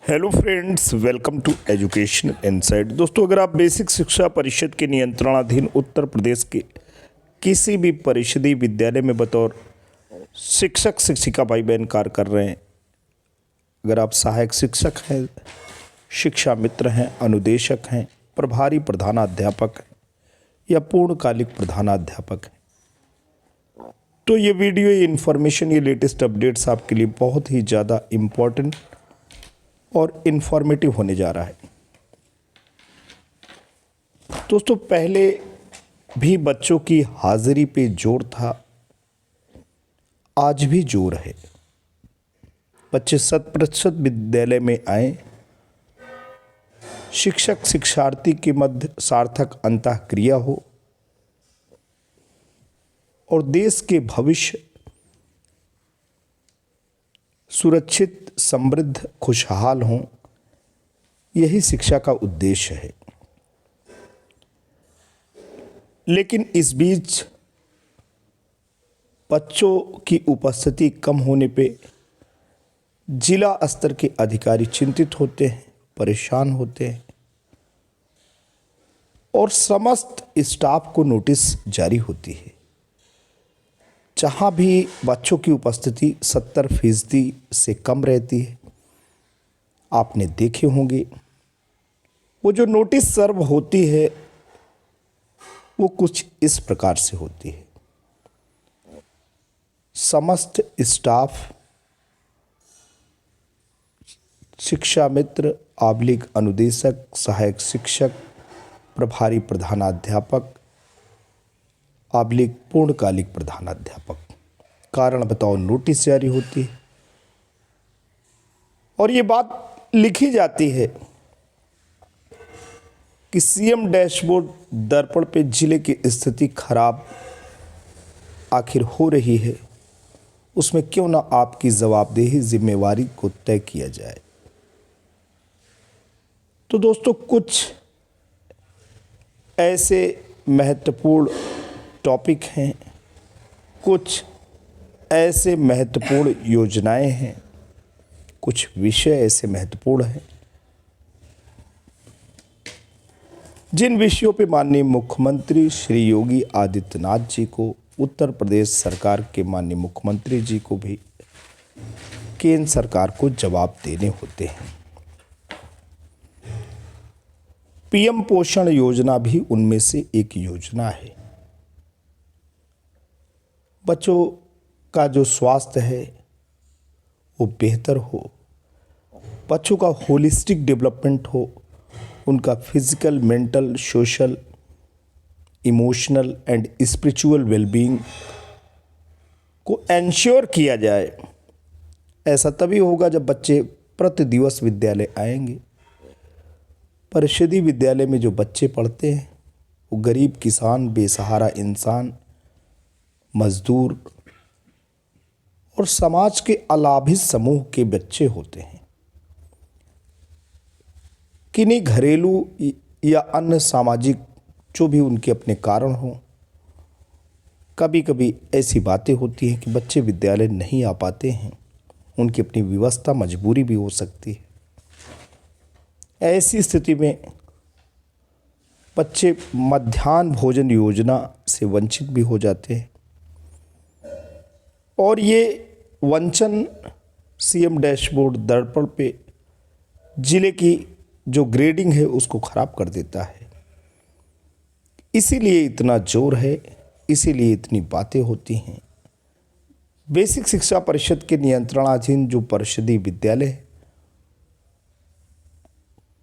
Hello friends, welcome to education insight. दोस्तों, अगर आप बेसिक शिक्षा परिषद के नियंत्रणाधीन उत्तर प्रदेश के किसी भी परिषदीय विद्यालय में बतौर शिक्षक शिक्षिका भाई बहन कार्य कर रहे हैं, अगर आप सहायक शिक्षक हैं, शिक्षा मित्र हैं, अनुदेशक हैं, प्रभारी प्रधानाध्यापक हैं या पूर्णकालिक प्रधानाध्यापक हैं, तो ये वीडियो, ये इन्फॉर्मेशन, ये लेटेस्ट अपडेट्स आपके लिए बहुत ही ज़्यादा इम्पोर्टेंट और इन्फॉर्मेटिव होने जा रहा है। दोस्तों, पहले भी बच्चों की हाजिरी पे जोर था, आज भी जोर है। बच्चे 100% विद्यालय में आए, शिक्षक शिक्षार्थी के मध्य सार्थक अंतःक्रिया हो और देश के भविष्य सुरक्षित, समृद्ध, खुशहाल हों, यही शिक्षा का उद्देश्य है। लेकिन इस बीच बच्चों की उपस्थिति कम होने पे जिला स्तर के अधिकारी चिंतित होते हैं, परेशान होते हैं और समस्त स्टाफ को नोटिस जारी होती है। जहाँ भी बच्चों की उपस्थिति 70% से कम रहती है, आपने देखे होंगे, वो जो नोटिस सर्व होती है वो कुछ इस प्रकार से होती है। समस्त स्टाफ, शिक्षा मित्र / अनुदेशक, सहायक शिक्षक, प्रभारी प्रधानाध्यापक / पूर्णकालिक प्रधानाध्यापक, कारण बताओ नोटिस जारी होती है और ये बात लिखी जाती है कि सीएम डैशबोर्ड दर्पण पे जिले की स्थिति खराब आखिर हो रही है, उसमें क्यों ना आपकी जवाबदेही, जिम्मेवारी को तय किया जाए। तो दोस्तों, कुछ ऐसे महत्वपूर्ण टॉपिक हैं, कुछ ऐसे महत्वपूर्ण योजनाएं हैं, कुछ विषय ऐसे महत्वपूर्ण हैं जिन विषयों पे माननीय मुख्यमंत्री श्री योगी आदित्यनाथ जी को, उत्तर प्रदेश सरकार के माननीय मुख्यमंत्री जी को भी केंद्र सरकार को जवाब देने होते हैं। पीएम पोषण योजना भी उनमें से एक योजना है। बच्चों का जो स्वास्थ्य है वो बेहतर हो, बच्चों का होलिस्टिक डेवलपमेंट हो, उनका physical, mental, social, emotional and spiritual wellbeing को एंश्योर किया जाए। ऐसा तभी होगा जब बच्चे प्रति दिवस विद्यालय आएंगे। परिषदीय विद्यालय में जो बच्चे पढ़ते हैं वो गरीब, किसान, बेसहारा इंसान, मजदूर और समाज के अलाभित समूह के बच्चे होते हैं। किन्हीं घरेलू या अन्य सामाजिक जो भी उनके अपने कारण हों, कभी कभी ऐसी बातें होती हैं कि बच्चे विद्यालय नहीं आ पाते हैं, उनकी अपनी व्यवस्था, मजबूरी भी हो सकती है। ऐसी स्थिति में बच्चे मध्याह्न भोजन योजना से वंचित भी हो जाते हैं और ये वंचन सीएम डैशबोर्ड दर्पण पे जिले की जो ग्रेडिंग है उसको खराब कर देता है। इसीलिए इतना जोर है, इसीलिए इतनी बातें होती हैं। बेसिक शिक्षा परिषद के नियंत्रणाधीन जो परिषदीय विद्यालय है,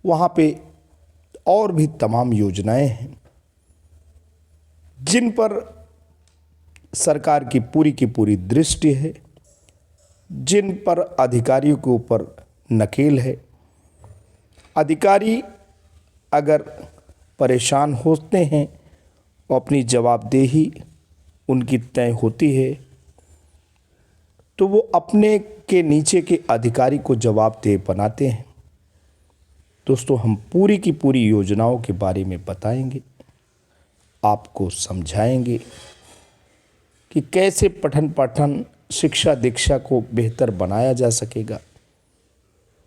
वहाँ पे और भी तमाम योजनाएं हैं जिन पर सरकार की पूरी दृष्टि है, जिन पर अधिकारियों के ऊपर नकेल है। अधिकारी अगर परेशान होते हैं और अपनी जवाबदेही उनकी तय होती है तो वो अपने के नीचे के अधिकारी को जवाबदेह बनाते हैं। दोस्तों, हम पूरी की पूरी योजनाओं के बारे में बताएंगे, आपको समझाएंगे कि कैसे पठन पाठन, शिक्षा दीक्षा को बेहतर बनाया जा सकेगा,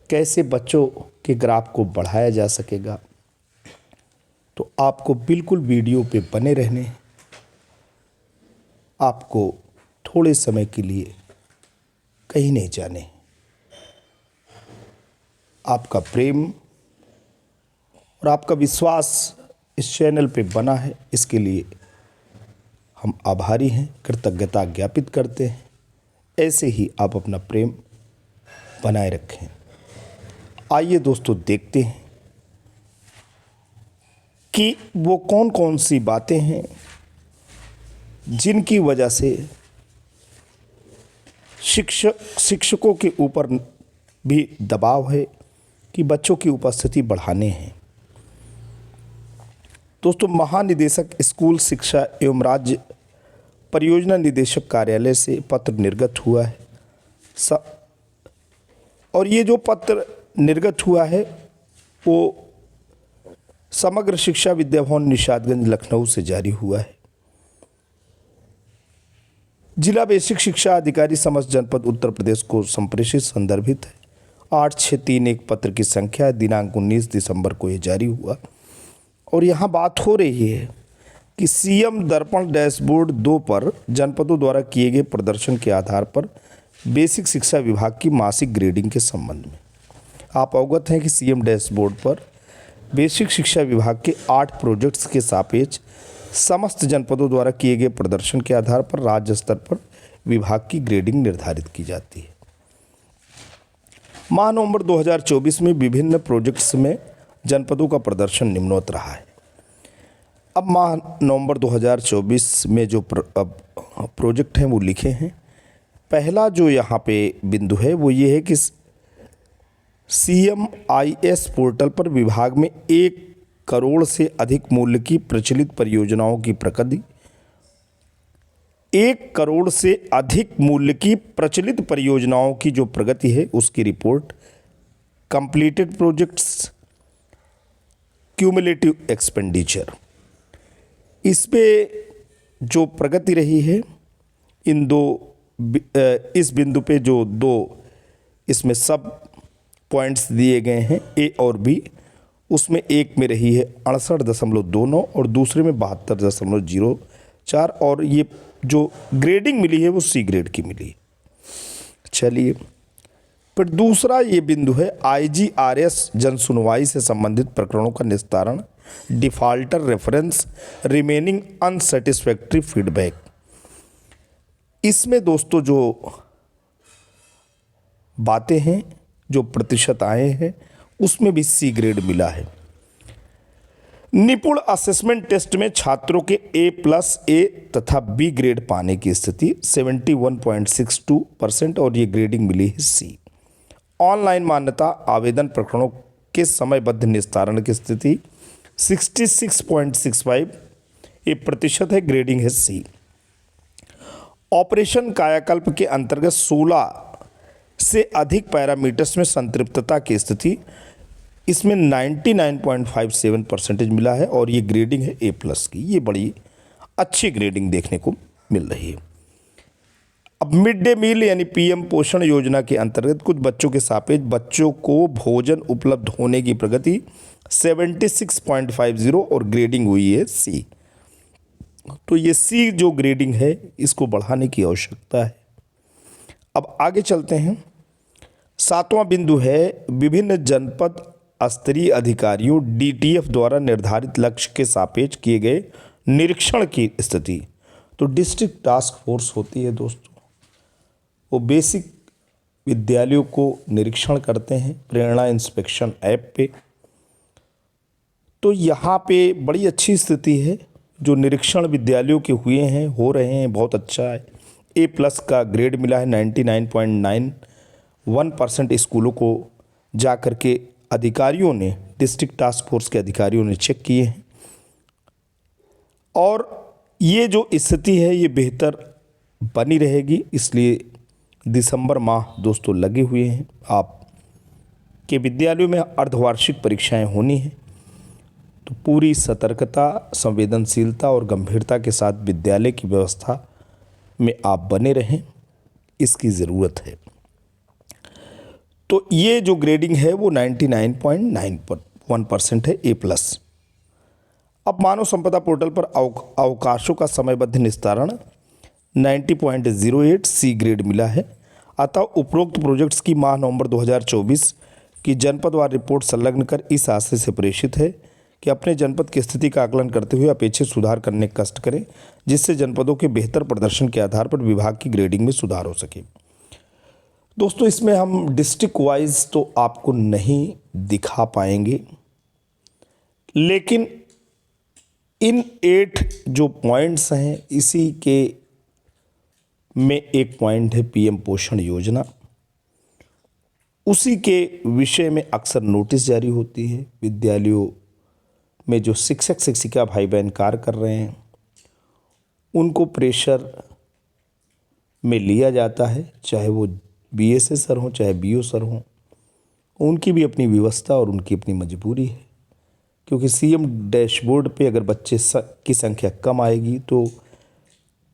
कैसे बच्चों के ग्राफ को बढ़ाया जा सकेगा, तो आपको बिल्कुल वीडियो पे बने रहने हैं। आपको थोड़े समय के लिए कहीं नहीं जाने। आपका प्रेम और आपका विश्वास इस चैनल पे बना है, इसके लिए हम आभारी हैं, कृतज्ञता ज्ञापित करते हैं। ऐसे ही आप अपना प्रेम बनाए रखें। आइए दोस्तों, देखते हैं कि वो कौन कौन सी बातें हैं जिनकी वजह से शिक्षकों के ऊपर भी दबाव है कि बच्चों की उपस्थिति बढ़ाने हैं। दोस्तों, महानिदेशक स्कूल शिक्षा एवं राज्य परियोजना निदेशक कार्यालय से पत्र निर्गत हुआ है। और ये जो पत्र निर्गत हुआ है वो समग्र शिक्षा विद्या भवन निषादगंज लखनऊ से जारी हुआ है। जिला बेसिक शिक्षा अधिकारी समस्त जनपद उत्तर प्रदेश को संप्रेषित संदर्भित है। 8631 पत्र की संख्या है। दिनांक 19 दिसंबर को ये जारी हुआ। और यहाँ बात हो रही है कि सीएम दर्पण डैशबोर्ड 2 पर जनपदों द्वारा किए गए प्रदर्शन के आधार पर बेसिक शिक्षा विभाग की मासिक ग्रेडिंग के संबंध में आप अवगत हैं कि सीएम डैशबोर्ड पर बेसिक शिक्षा विभाग के 8 प्रोजेक्ट्स के सापेक्ष समस्त जनपदों द्वारा किए गए प्रदर्शन के आधार पर राज्य स्तर पर विभाग की ग्रेडिंग निर्धारित की जाती है। माह नवंबर 2024 में विभिन्न प्रोजेक्ट्स में जनपदों का प्रदर्शन निम्नवत रहा है। अब माह नवंबर 2024 में जो प्रोजेक्ट हैं वो लिखे हैं। पहला जो यहाँ पे बिंदु है वो ये है कि CMIS पोर्टल पर विभाग में 1 करोड़ से अधिक मूल्य की प्रचलित परियोजनाओं की प्रगति, 1 करोड़ से अधिक मूल्य की प्रचलित परियोजनाओं की जो प्रगति है उसकी report, completed projects, cumulative expenditure, इस पे जो प्रगति रही है इस बिंदु पे जो 2 इसमें सब पॉइंट्स दिए गए हैं ए और बी, उसमें एक में रही है 68.29 और दूसरे में 72.04 और ये जो ग्रेडिंग मिली है वो C ग्रेड की मिली है। चलिए, फिर दूसरा ये बिंदु है IGRS जन सुनवाई से संबंधित प्रकरणों का निस्तारण, defaulter reference, remaining unsatisfactory feedback. इसमें दोस्तों जो बातें हैं, जो प्रतिशत आए हैं, उसमें भी C ग्रेड मिला है। निपुण असेसमेंट टेस्ट में छात्रों के A+ तथा B ग्रेड पाने की स्थिति 71.62% और ये ग्रेडिंग मिली है C। ऑनलाइन मान्यता आवेदन प्रकरणों के समयबद्ध निस्तारण की स्थिति 66.65 ये प्रतिशत है, ग्रेडिंग है C। ऑपरेशन कायाकल्प के अंतर्गत 16 से अधिक पैरामीटर्स में संतृप्तता की स्थिति, इसमें 99.57% मिला है और ये ग्रेडिंग है A+ की। ये बड़ी अच्छी ग्रेडिंग देखने को मिल रही है। अब मिड डे मील यानी PM पोषण योजना के अंतर्गत कुछ बच्चों के सापेक्ष बच्चों को भोजन उपलब्ध होने की प्रगति 76.50 और ग्रेडिंग हुई है C। तो ये C जो ग्रेडिंग है इसको बढ़ाने की आवश्यकता है। अब आगे चलते हैं। 7वां बिंदु है विभिन्न जनपद स्तरीय अधिकारियों DTF द्वारा निर्धारित लक्ष्य के सापेक्ष किए गए निरीक्षण की स्थिति। तो डिस्ट्रिक्ट टास्क फोर्स होती है दोस्तों, वो बेसिक विद्यालयों को निरीक्षण करते हैं प्रेरणा इंस्पेक्शन ऐप पे। तो यहाँ पे बड़ी अच्छी स्थिति है, जो निरीक्षण विद्यालयों के हुए हैं, हो रहे हैं, बहुत अच्छा है। A+ का ग्रेड मिला है। 99.91% स्कूलों को जा कर के अधिकारियों ने, डिस्ट्रिक्ट टास्क फोर्स के अधिकारियों ने चेक किए हैं और ये जो स्थिति है ये बेहतर बनी रहेगी। इसलिए दिसंबर माह दोस्तों लगे हुए हैं। आप के विद्यालयों में अर्धवार्षिक परीक्षाएं होनी हैं, तो पूरी सतर्कता, संवेदनशीलता और गंभीरता के साथ विद्यालय की व्यवस्था में आप बने रहें, इसकी ज़रूरत है। तो ये जो ग्रेडिंग है वो 99.91% है, A+। अब मानव संपदा पोर्टल पर अवकाशों का समयबद्ध निस्तारण 90.08 C ग्रेड मिला है। अतः उपरोक्त प्रोजेक्ट्स की माह नवंबर 2024 की जनपदवार रिपोर्ट संलग्न कर इस आशय से प्रेषित है कि अपने जनपद की स्थिति का आकलन करते हुए अपेक्षित सुधार करने का कष्ट करें, जिससे जनपदों के बेहतर प्रदर्शन के आधार पर विभाग की ग्रेडिंग में सुधार हो सके। दोस्तों, इसमें हम डिस्ट्रिक्ट वाइज तो आपको नहीं दिखा पाएंगे, लेकिन इन 8 जो पॉइंट्स हैं इसी के में एक पॉइंट है PM पोषण योजना। उसी के विषय में अक्सर नोटिस जारी होती है। विद्यालयों में जो शिक्षक शिक्षिका भाई बहन कार्य कर रहे हैं उनको प्रेशर में लिया जाता है, चाहे वो BSA सर हों चाहे BO सर हों, उनकी भी अपनी व्यवस्था और उनकी अपनी मजबूरी है। क्योंकि CM डैशबोर्ड पे अगर बच्चे की संख्या कम आएगी तो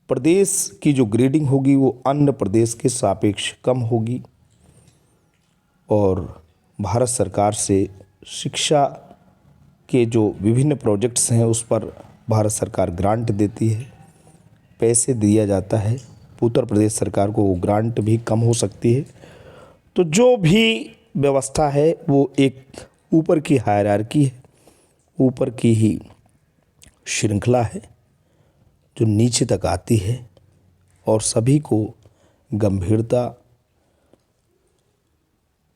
प्रदेश की जो ग्रेडिंग होगी वो अन्य प्रदेश के सापेक्ष कम होगी और भारत सरकार से शिक्षा के जो विभिन्न प्रोजेक्ट्स हैं उस पर भारत सरकार ग्रांट देती है, पैसे दिया जाता है। उत्तर प्रदेश सरकार को वो ग्रांट भी कम हो सकती है। तो जो भी व्यवस्था है वो एक ऊपर की हायरार्की है, ऊपर की ही श्रृंखला है जो नीचे तक आती है और सभी को गंभीरता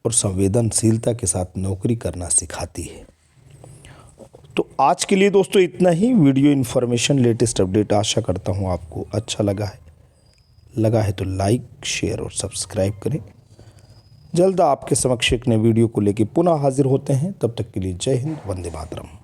और संवेदनशीलता के साथ नौकरी करना सिखाती है। तो आज के लिए दोस्तों इतना ही। वीडियो इन्फॉर्मेशन लेटेस्ट अपडेट आशा करता हूँ आपको अच्छा लगा है तो लाइक शेयर और सब्सक्राइब करें। जल्द आपके समक्ष एक नए वीडियो को लेकर पुनः हाजिर होते हैं। तब तक के लिए जय हिंद, वंदे मातरम।